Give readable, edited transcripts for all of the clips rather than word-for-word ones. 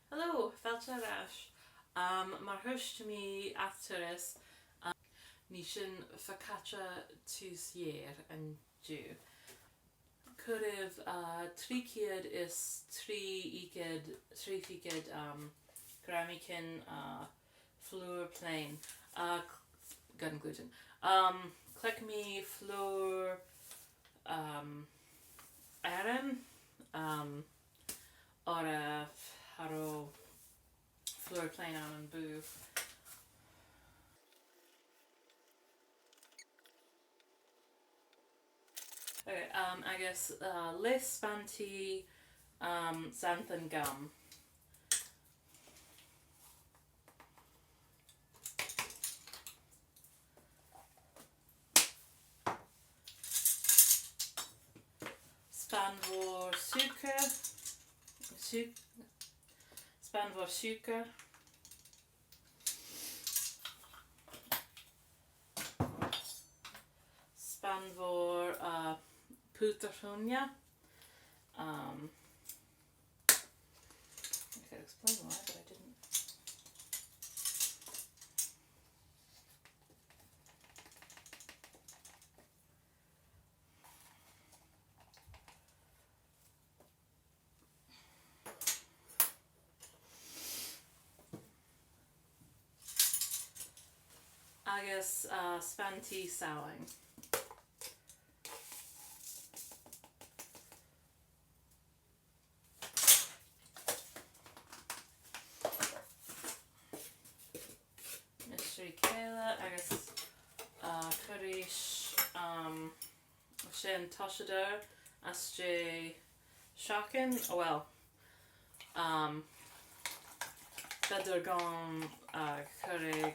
Hello, Focaccia mar thuaist mí afteris ní sin Focaccia tòisichear an dú. Curibh tríciad is tríficid gramícin flùir plain gun gluten. Click me flùir airan or a harrow flùir plain an boo. Okay, I guess less spàin-tì xanthan gum. Spàin-mhòr siùcar. Spàin-mhòr siùcar. Spàin-mhòr pùdar. I could explain why, but I didn't. I guess spàin-tì salainn. I guess currysh sin tòisichear uisge shocking. Oh well. Better gone curry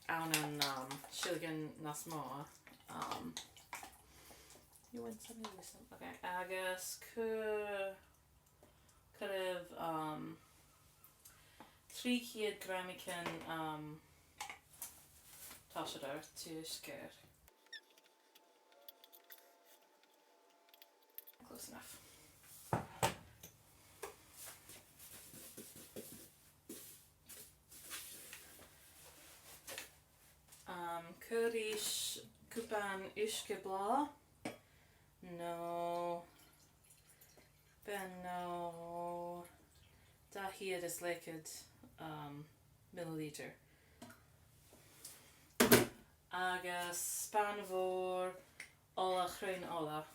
an shilgan nasma. You want something with some? Okay, I guess could have tríciad gramícin tòisichear tòisichear. Close enough. Currysh cúpan uisge blá. No. Ben no. Dahiad is liquid milliliter. Agus spàin-mhòr ola-chroinn-ola.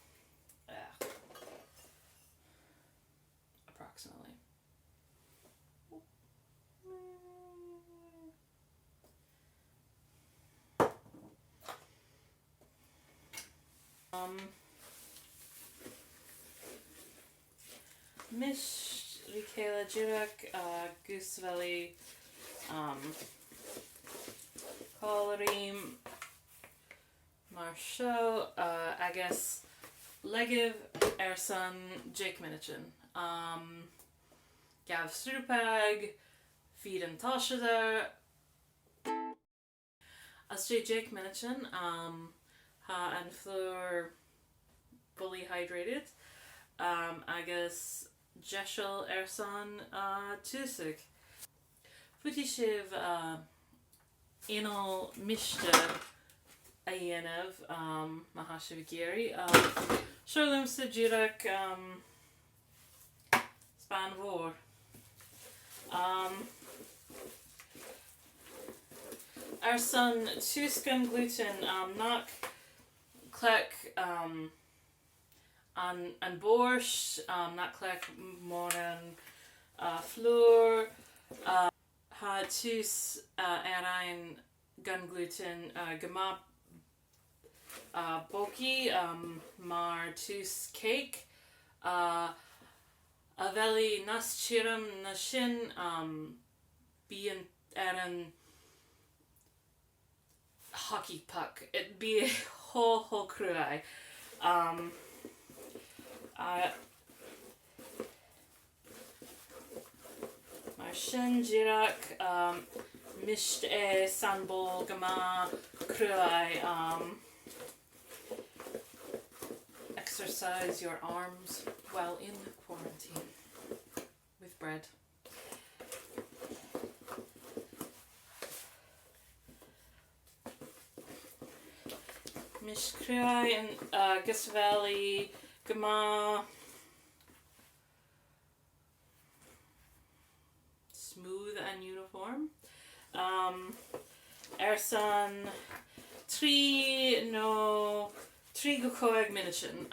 Approximately. Mish ricéile dúireach gúsvelí cóiríim mar seo agus leibh san Jake Minichin. Gav strúpag feed an tòisichear as Jake Minichin ha an flùir fully hydrated agus jeisiil san tòisichear. Futi sibh inal miste a dhéanamh má sibh géirí. Seolúm sa dúireach spàin-mhòr. San túscan glutan nach clec an borscht, nach clec mór an flùir. Ha tús arainn gun gluten gama bulky mar tús cake a bhelí nas tírim na sin bí an hockey puck. It be ho cruai. Mar sin dúireach mist sanbol gama cruai. Exercise your arms while in quarantine with bread. Mishcrea and Gusveli Gama smooth and uniform. Ersan Trí go coig minachin.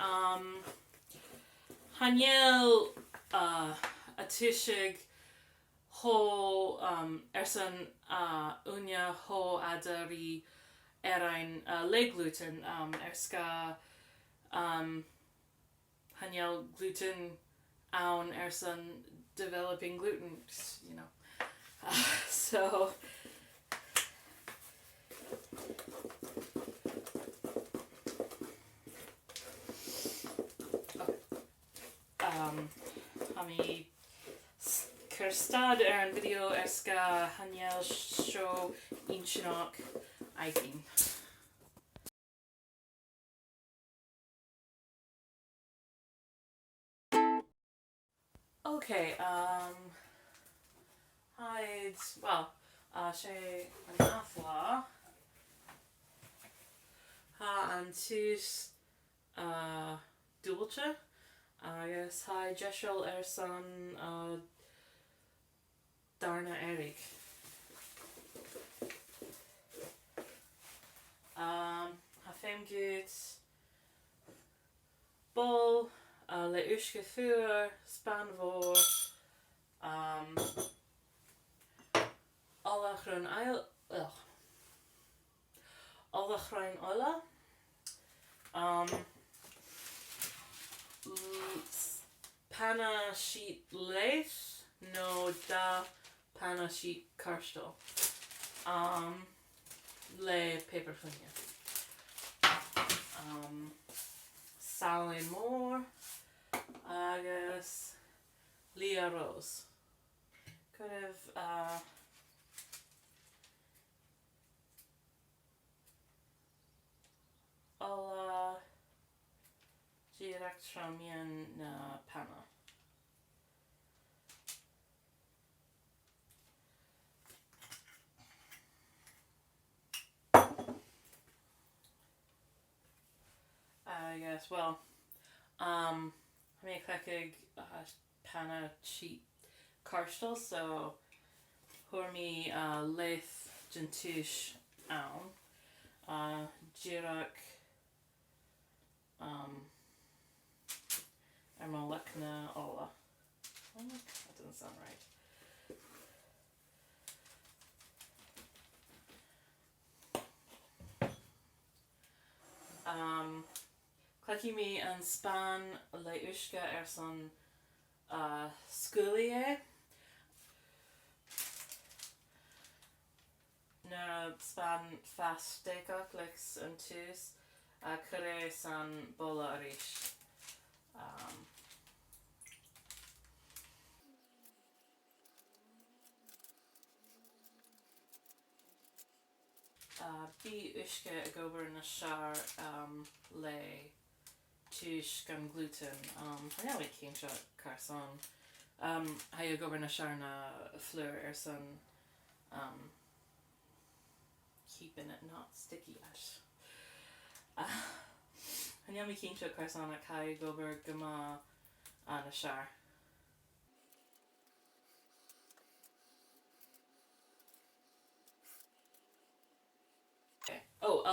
Haniel a tishig ho ersan unya ho adari erain le gluten erska haniel gluten aun ersan developing gluten, you know. So hami kerstad an video erska haniel show inchinok aikin. Okay, hides, well, she an athla ha an tus dulce agus ha jeshel ersan darna erig. Ha fem gut bol le uisge fuir spàin-mhòr ola-chroinn-ola panna sheet leit no da panna sheet karstal le paper fuine salainn mhòr agus Leah Rose. Could have ola-chroinn-ola na panna. I guess, well, make like panna sheet karstal, so hormi leith gentush aun jirak ola. Oh, that doesn't sound right. Clacky me an spáin le uisge ersan skúlie. Na spáin fast steakach lex an tus curé san bola arish. Bí uisge a gobar na sear le tuis gan glutan. I know it came shot carson. How you gobar na sear na flùir san keeping it not sticky at. I know we came shot carson at how you gobar gama na sear. Okay. Oh,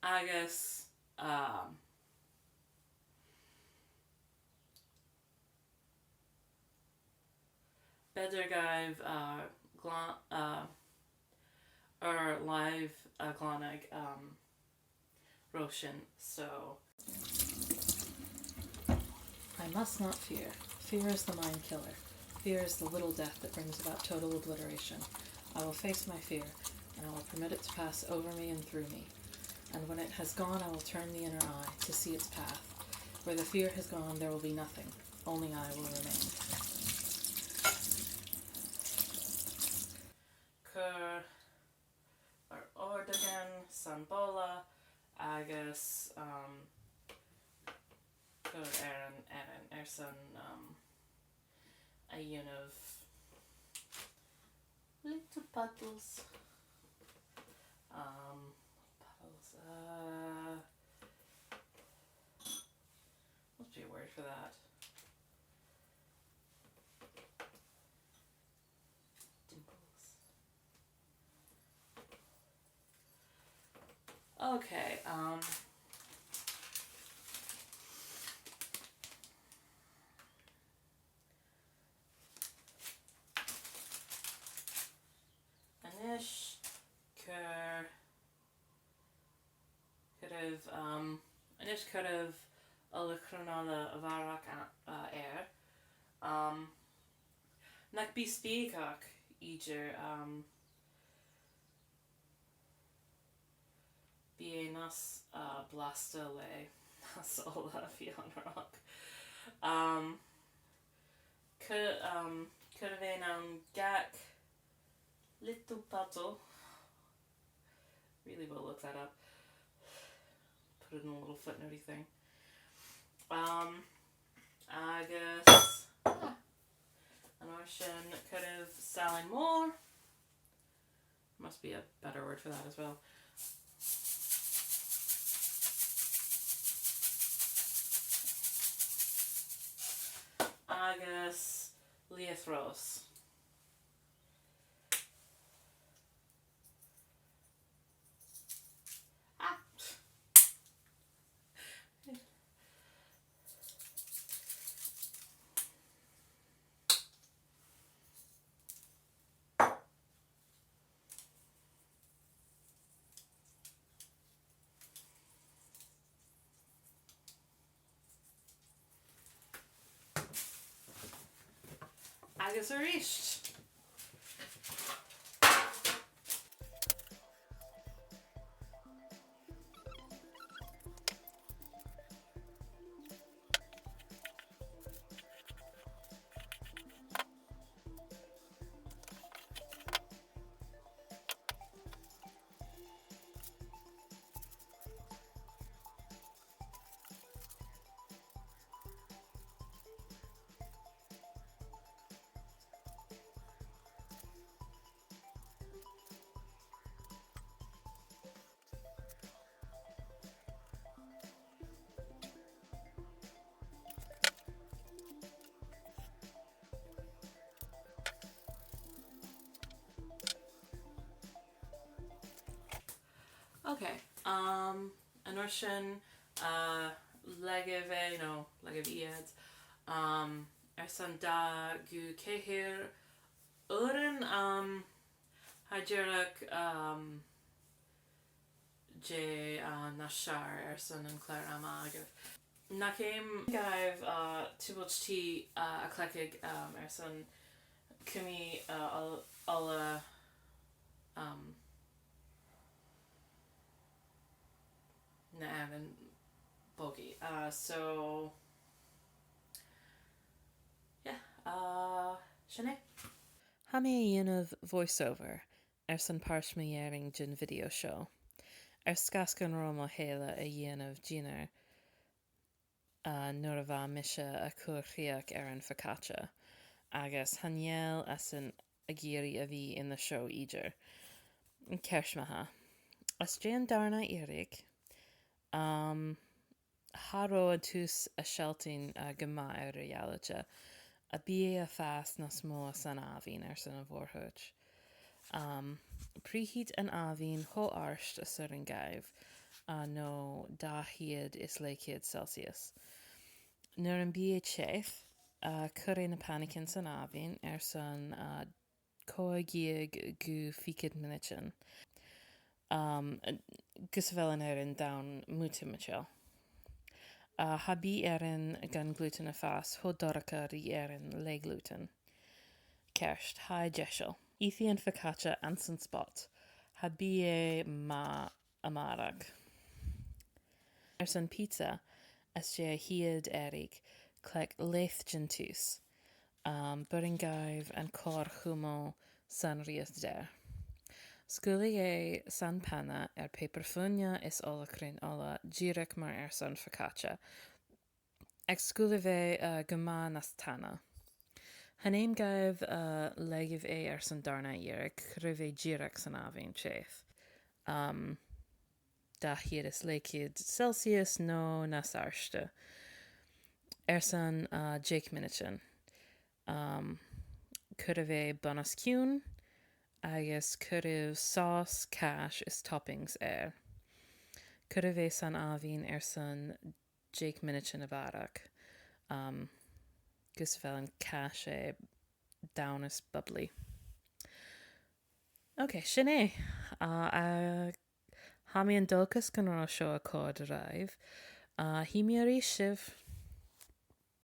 agus better guy live glonag Roshan, so I must not fear. Fear is the mind killer. Fear is the little death that brings about total obliteration. I will face my fear, and I will permit it to pass over me and through me. And when it has gone, I will turn the inner eye to see its path. Where the fear has gone, there will be nothing. Only I will remain. Gheur ordagan san bola agus gheur eran ersan a un of little puddles. Must be a word for that. Dimples. Okay, Anish, gheur, Anish ola-chroinn-ola a bharach air. Nach bí spíochach idir bí é nas blasta le nas ola bhí an rock. Could have been gak little pato. Really will look that up. Put it in a little footnotey thing. Agus an ocean could have salainn mhòr. Must be a better word for that as well. Agus liathros. Agus a ríist. Okay, an ocean legave no legave iad san da gu céhir uran hajirach J na shar san an clair am agah. Nakim gaibh tubalt a clecig san cumi ola na evan bogey. So yeah, Sinead. Ha mé dhéanamh voiceover san páirsmaéiring gin video show. Scascan Roma héile a dhéanamh dínar nuair a bheith mise a cuairchaíoch an Focaccia, agus hanéal as an a géirí a bhí in the show idir. Ceismatha. As Jane darna irig, Haró tús a sealtain gama ar realite, a bí a fast na smó san ávín san a bhórthúid. Príhíd an ávín ho arst a sur an gaibh, nó 10 is le Celsius. Nuair an bí séith, curé na panicin san ávín san 2 gu 5 minitin. Gus bhfuil an down mútimachil. Ha bí gan glutan a fás ho doracha rí le glutan. Kerst, ha deisiil. Ithi an Focaccia an san spot. Ha bí ma amarag. San pizza, as je hiad erig, clec leith gentús. Burin gaibh an cór chumo san rias der. Scuala san panna paper fuine is ola-chroinn-ola díreach mar san Focaccia. Ag scuala gama nas tanna. Hanéim gaibh legibh san darna iarag, cruibh díreach san ávín séith. stachiad is leiciad Celsius nó na sarste. San Jake Minichin. Could have a bonus cune, agus could have sauce, cash is toppings Could have a san avin san Jake Minichin of Arak. Gus fel an cash down is bubbly. Okay, sinné. Ha mi an dulcas gan rá seo a cód arrive. Hí mi a rí sibh